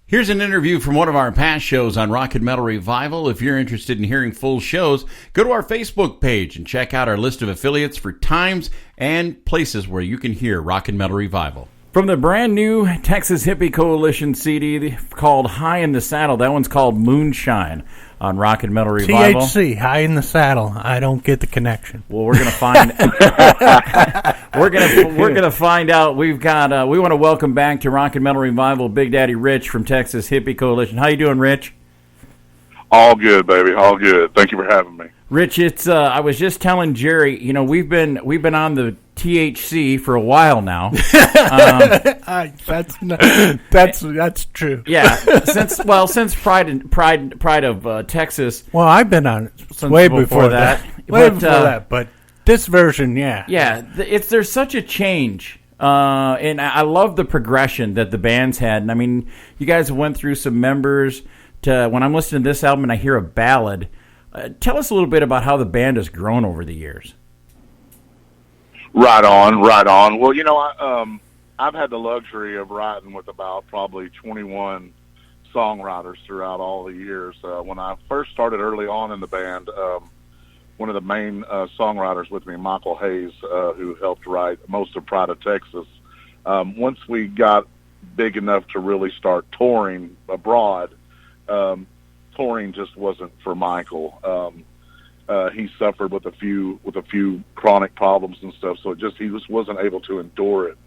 Here's an interview from one of our past shows on Rock and Metal Revival. If you're interested in hearing full shows, go to our Facebook page and check out our list of affiliates for times and places where you can hear Rock and Metal Revival. From the brand new Texas Hippie Coalition CD called High in the Saddle, that one's called Moonshine on Rock and Metal Revival. THC, High in the Saddle. I don't get the connection. Well, we're gonna find. we're gonna find out. We've got. We want to welcome back to Rock and Metal Revival Big-Daddy-Ritch from Texas Hippie Coalition. How you doing, Rich? All good, baby. All good. Thank you for having me. Rich, it's. I was just telling Jerry. You know, we've been on the THC for a while now. That's true. Yeah, since Pride of Texas. Well, I've been on it way before that. But this version, yeah. Yeah, there's such a change, and I love the progression that the band's had. And I mean, you guys went through some members. When I'm listening to this album and I hear a ballad, tell us a little bit about how the band has grown over the years. Right on. Well, you know, I've had the luxury of writing with about probably 21 songwriters throughout all the years. When I first started early on in the band, one of the main songwriters with me, Michael Hayes, who helped write most of Pride of Texas, once we got big enough to really start touring abroad, touring just wasn't for Michael. He suffered with a few chronic problems and stuff, so he just wasn't able to endure it,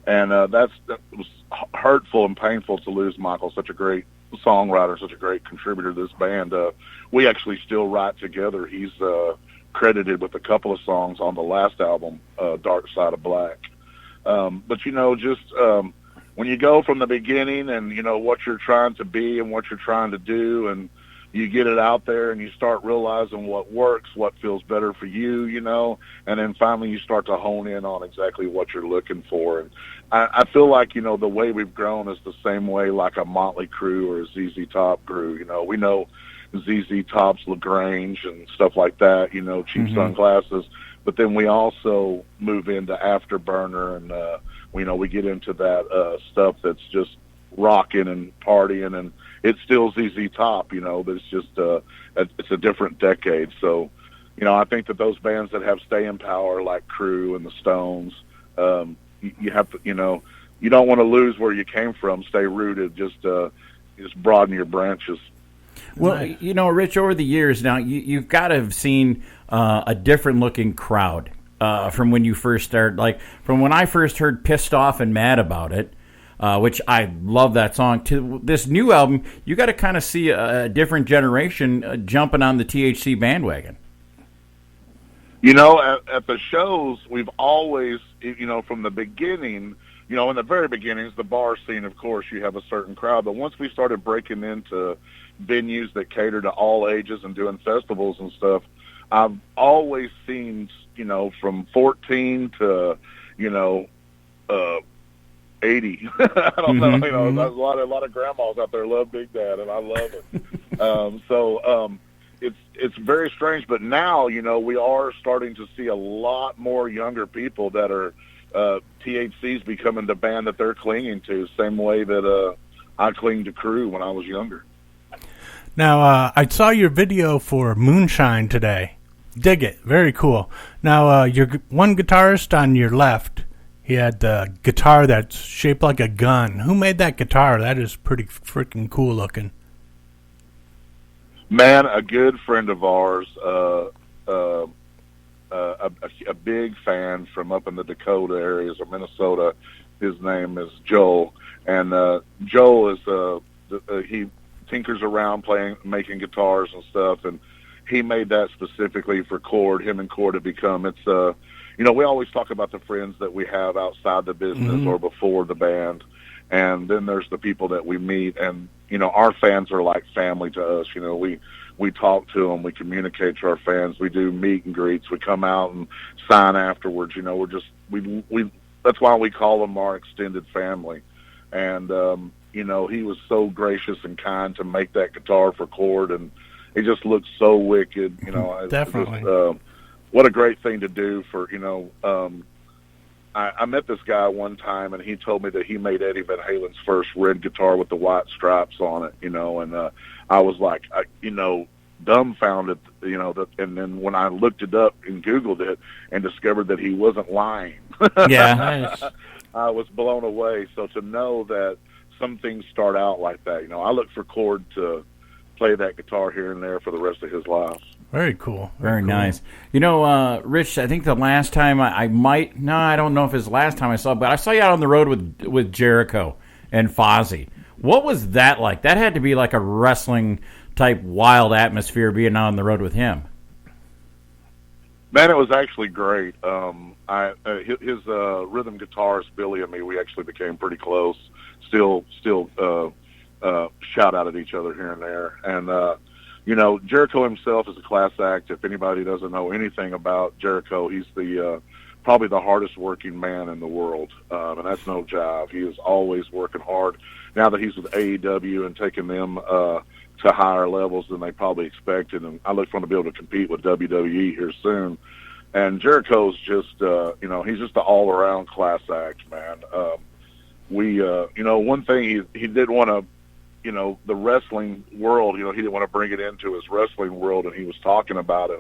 and that was hurtful and painful to lose Michael, such a great songwriter, such a great contributor to this band. We actually still write together. He's credited with a couple of songs on the last album, Dark Side of Black. But you know, just when you go from the beginning and you know what you're trying to be and what you're trying to do, and you get it out there and you start realizing what works, what feels better for you, you know, and then finally you start to hone in on exactly what you're looking for. And I feel like, you know, the way we've grown is the same way like a Motley Crue or a ZZ Top grew. You know, we know ZZ Top's LaGrange and stuff like that, you know, Cheap Sunglasses, but then we also move into Afterburner and, you know, we get into that stuff that's just rocking and partying, and it's still ZZ Top, you know, but it's just it's a different decade. So, you know, I think that those bands that have staying power like Crew and the Stones, you have to, you know, you don't want to lose where you came from. Stay rooted. Just broaden your branches. Well, you know, Rich, over the years now, you've got to have seen a different looking crowd from when you first started. Like from when I first heard "Pissed Off and Mad About It," which I love that song, to this new album, you got to kind of see a different generation jumping on the THC bandwagon. You know, at the shows, we've always, you know, from the beginning, you know, in the very beginnings, the bar scene, of course, you have a certain crowd. But once we started breaking into venues that cater to all ages and doing festivals and stuff, I've always seen, you know, from 14 to, you know, 80. I don't know, you know, there's a lot of grandmas out there love Big Dad, and I love it. It's very strange, but now, you know, we are starting to see a lot more younger people that are THC's becoming the band that they're clinging to, same way that I clinged to Crew when I was younger. Now, I saw your video for Moonshine Today. Dig it. Very cool. Now, your one guitarist on your left, he had the guitar that's shaped like a gun. Who made that guitar? That is pretty freaking cool looking. Man, a good friend of ours, a big fan from up in the Dakota areas of Minnesota. His name is Joel, and Joel is he tinkers around making guitars and stuff, and he made that specifically for Cord. Him and Cord have become, it's you know, we always talk about the friends that we have outside the business or before the band, and then there's the people that we meet, and you know, our fans are like family to us. You know, we talk to them, we communicate to our fans, we do meet and greets, we come out and sign afterwards. You know, we're just we that's why we call them our extended family. And you know, he was so gracious and kind to make that guitar for Cord, and it just looked so wicked. You know, definitely. What a great thing to do for, you know. I met this guy one time, and he told me that he made Eddie Van Halen's first red guitar with the white stripes on it, you know, and I was like, you know, dumbfounded, you know, and then when I looked it up and Googled it and discovered that he wasn't lying, Yeah. Nice. I was blown away. So to know that some things start out like that, you know, I look for Cord to play that guitar here and there for the rest of his life. Very cool. Very cool. nice. You know, Rich, I think the last time I don't know if it's the last time I saw, but I saw you out on the road with Jericho and Fozzy. What was that like? That had to be like a wrestling type wild atmosphere being out on the road with him. Man, it was actually great. His rhythm guitarist Billy and me, we actually became pretty close. Still shout out at each other here and there. And you know, Jericho himself is a class act. If anybody doesn't know anything about Jericho, he's the probably the hardest working man in the world, and that's no jive. He is always working hard. Now that he's with AEW and taking them to higher levels than they probably expected, and I look for him to be able to compete with WWE here soon. And Jericho's just, you know, he's just an all-around class act, man. You know, one thing he did want to, you know, the wrestling world, you know, he didn't want to bring it into his wrestling world, and he was talking about it.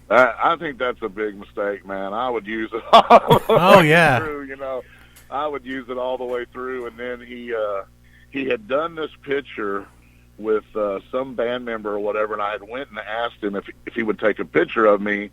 I think that's a big mistake, man. I would use it all the way through, you know. I would use it all the way through. And then he had done this picture with some band member or whatever, and I had went and asked him if he would take a picture of me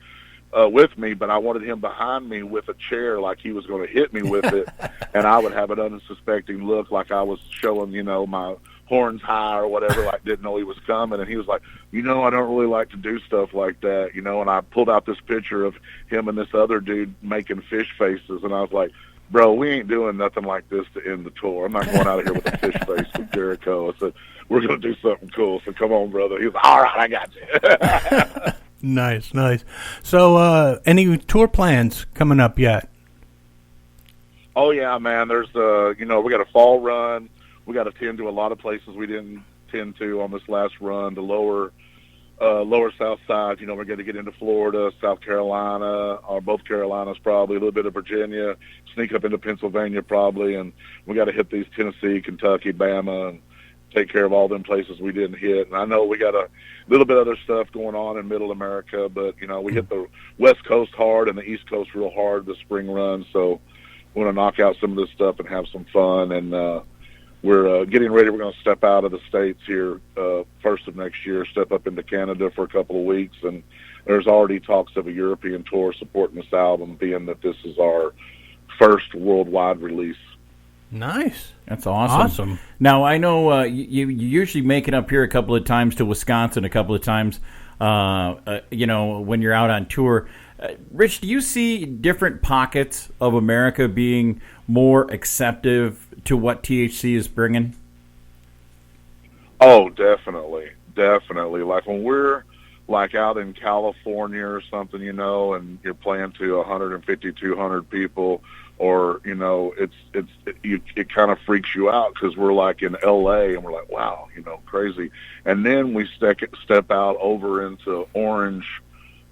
with me, but I wanted him behind me with a chair like he was going to hit me with it, and I would have an unsuspecting look like I was showing, you know, my horns high or whatever, like didn't know he was coming. And he was like, you know, I don't really like to do stuff like that, you know. And I pulled out this picture of him and this other dude making fish faces, and I was like, bro, we ain't doing nothing like this to end the tour. I'm not going out of here with a fish face with Jericho. I said, we're going to do something cool, so come on, brother. He was like, all right, I got you. Nice. So any tour plans coming up yet? Oh, yeah, man. There's, you know, we got a fall run. We got to tend to a lot of places we didn't tend to on this last run. The lower south side, you know, we're going to get into Florida, South Carolina, or both Carolinas probably, a little bit of Virginia, sneak up into Pennsylvania probably, and we got to hit these Tennessee, Kentucky, Bama, and take care of all them places we didn't hit. And I know we got a little bit of other stuff going on in Middle America, but, you know, we hit the West Coast hard and the East Coast real hard the spring run, so we want to knock out some of this stuff and have some fun. And we're getting ready. We're going to step out of the States here first of next year, step up into Canada for a couple of weeks, and there's already talks of a European tour supporting this album, being that this is our first worldwide release. Nice. That's awesome. Now, I know you usually make it up here a couple of times to Wisconsin, a couple of times, you know, when you're out on tour. Rich, do you see different pockets of America being more acceptive to what THC is bringing? Oh, definitely. Like when we're like out in California or something, you know, and you're playing to 150, 200 people, or, you know, it kind of freaks you out because we're like in LA and we're like, wow, you know, crazy. And then we step out over into Orange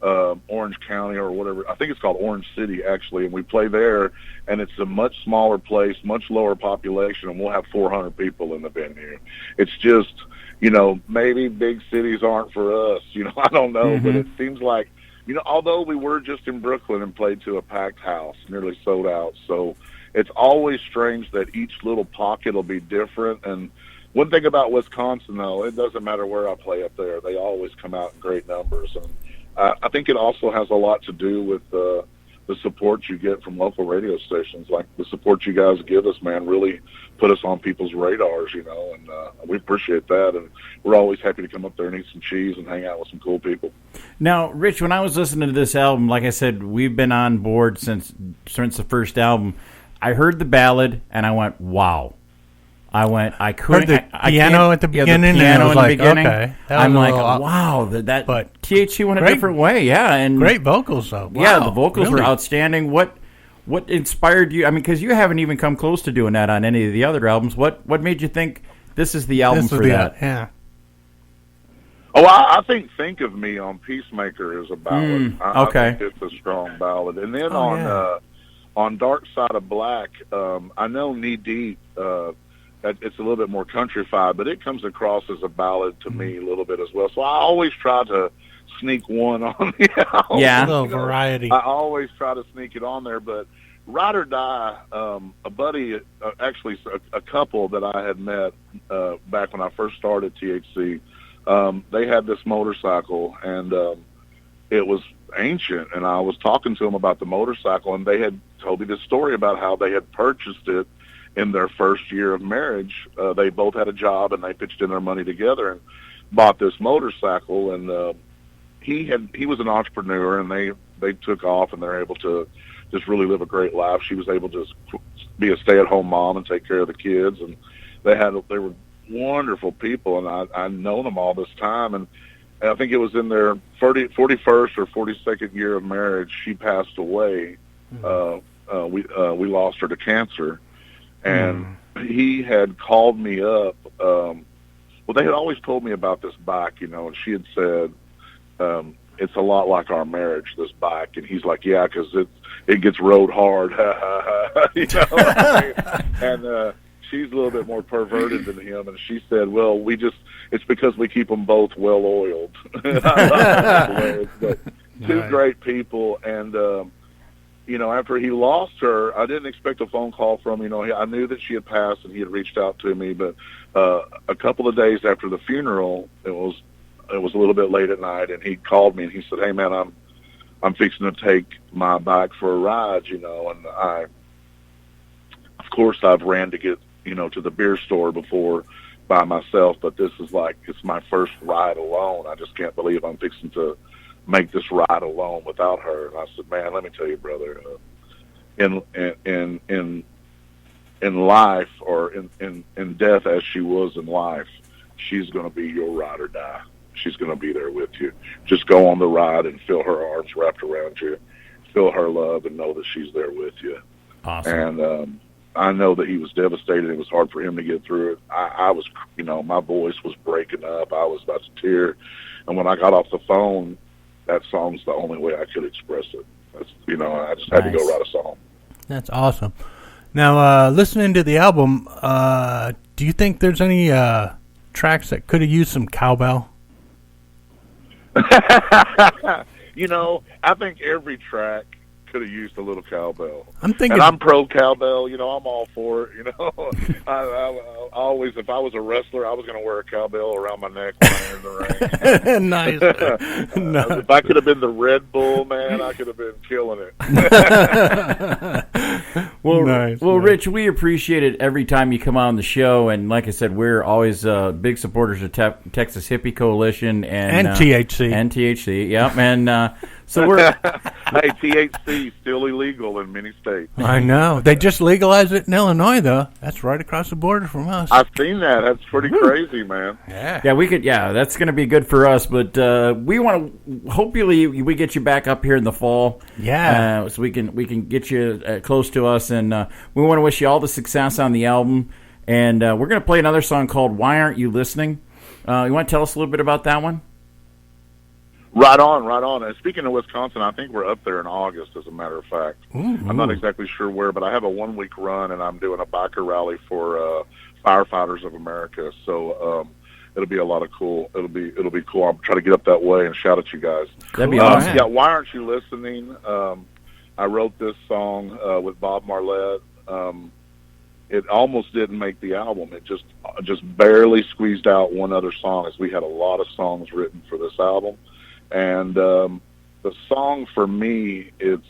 County or whatever. I think it's called Orange City actually, and we play there, and it's a much smaller place, much lower population, and we'll have 400 people in the venue. It's just, you know, maybe big cities aren't for us, you know, I don't know, but it seems like, you know, although we were just in Brooklyn and played to a packed house, nearly sold out, so it's always strange that each little pocket will be different. And one thing about Wisconsin, though, it doesn't matter where I play up there, they always come out in great numbers. And I think it also has a lot to do with the support you get from local radio stations. Like the support you guys give us, man, really put us on people's radars, you know, and we appreciate that. And we're always happy to come up there and eat some cheese and hang out with some cool people. Now, Rich, when I was listening to this album, like I said, we've been on board since the first album. I heard the Ballad, and I went, wow. I couldn't. Heard the piano at the beginning. The piano in the beginning. Okay, I'm like, wow, that but THC went a different way. Yeah, and great vocals though. Wow, yeah, the vocals really were outstanding. What inspired you? I mean, because you haven't even come close to doing that on any of the other albums. What made you think this is the album for that? Yeah. Oh, I think of Me on Peacemaker is a ballad. I okay. think it's a strong ballad. And then on Dark Side of Black, I know Knee Deep, it's a little bit more countrified, but it comes across as a ballad to me a little bit as well. So I always try to sneak one on the album. Yeah. A little variety. I always try to sneak it on there, but Ride or Die, a buddy, actually a couple that I had met back when I first started THC, they had this motorcycle, and it was ancient, and I was talking to them about the motorcycle, and they had told me this story about how they had purchased it in their first year of marriage. They both had a job, and they pitched in their money together and bought this motorcycle, and he was an entrepreneur, and they took off, and they're able to just really live a great life. She was able to be a stay-at-home mom and take care of the kids, and they were wonderful people, and I've known them all this time, and I think it was in their 41st or 42nd year of marriage, she passed away. We lost her to cancer, and he had called me up. Well, they had always told me about this bike, and she had said, it's a lot like our marriage, this bike. And he's like, yeah, because it gets rode hard. And she's a little bit more perverted than him. And she said, well, it's because we keep them both well oiled. But two great people. And, after he lost her, I didn't expect a phone call from him. I knew that she had passed and he had reached out to me. But a couple of days after the funeral, it was a little bit late at night, and he called me and he said, hey man, I'm fixing to take my bike for a ride, and of course I've ran to get, to the beer store before by myself, but this is it's my first ride alone. I just can't believe I'm fixing to make this ride alone without her. And I said, man, let me tell you, brother, in life, or in death as she was in life, she's going to be your ride or die. She's going to be there with you. Just go on the ride and feel her arms wrapped around you, feel her love, and know that she's there with you. Awesome. And I know that he was devastated. It was hard for him to get through it. I was, my voice was breaking up. I was about to tear. And when I got off the phone, that song's the only way I could express it. I just had to go write a song. That's awesome. Now, listening to the album, do you think there's any tracks that could have used some cowbell? I think every track could have used a little cowbell. I'm thinking, and I'm pro cowbell. I'm all for it. I always, if I was a wrestler, I was going to wear a cowbell around my neck when I entered the ring. Nice. If I could have been the Red Bull, man, I could have been killing it. Nice. Rich, we appreciate it every time you come on the show, and like I said, we're always big supporters of Texas Hippie Coalition and THC. And THC, yep. And so we're hey, THC still illegal in many states. I know. They just legalized it in Illinois, though. That's right across the border from us. I've seen that. That's pretty crazy, man. Yeah, we could. Yeah, that's going to be good for us. But we want to. Hopefully, we get you back up here in the fall. Yeah, so we can get you close to us, and we want to wish you all the success on the album. And we're going to play another song called "Why Aren't You Listening." You want to tell us a little bit about that one? Right on. And speaking of Wisconsin, I think we're up there in August, as a matter of fact. Ooh. I'm not exactly sure where, but I have a 1-week run, and I'm doing a biker rally for Firefighters of America. So it'll be a lot of cool. It'll be cool. I'll try to get up that way and shout at you guys. That'd be awesome. Yeah, Why Aren't You Listening? I wrote this song with Bob Marlette. It almost didn't make the album. It just barely squeezed out one other song, as we had a lot of songs written for this album. And the song for me, it's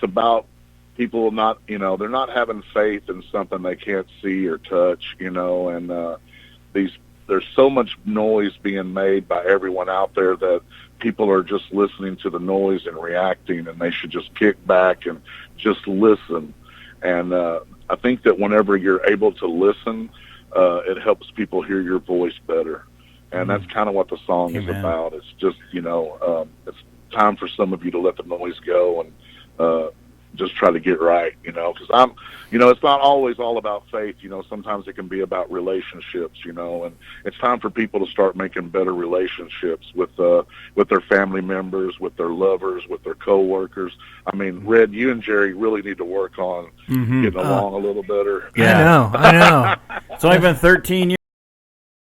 about people not, they're not having faith in something they can't see or touch, and there's so much noise being made by everyone out there that people are just listening to the noise and reacting, and they should just kick back and just listen. And I think that whenever you're able to listen, it helps people hear your voice better. And that's kind of what the song is about. It's just, it's time for some of you to let the noise go and just try to get right, because it's not always all about faith. Sometimes it can be about relationships, and it's time for people to start making better relationships with their family members, with their lovers, with their coworkers. I mean, Red, you and Jerry really need to work on getting along a little better. Yeah. I know. It's only been 13 years.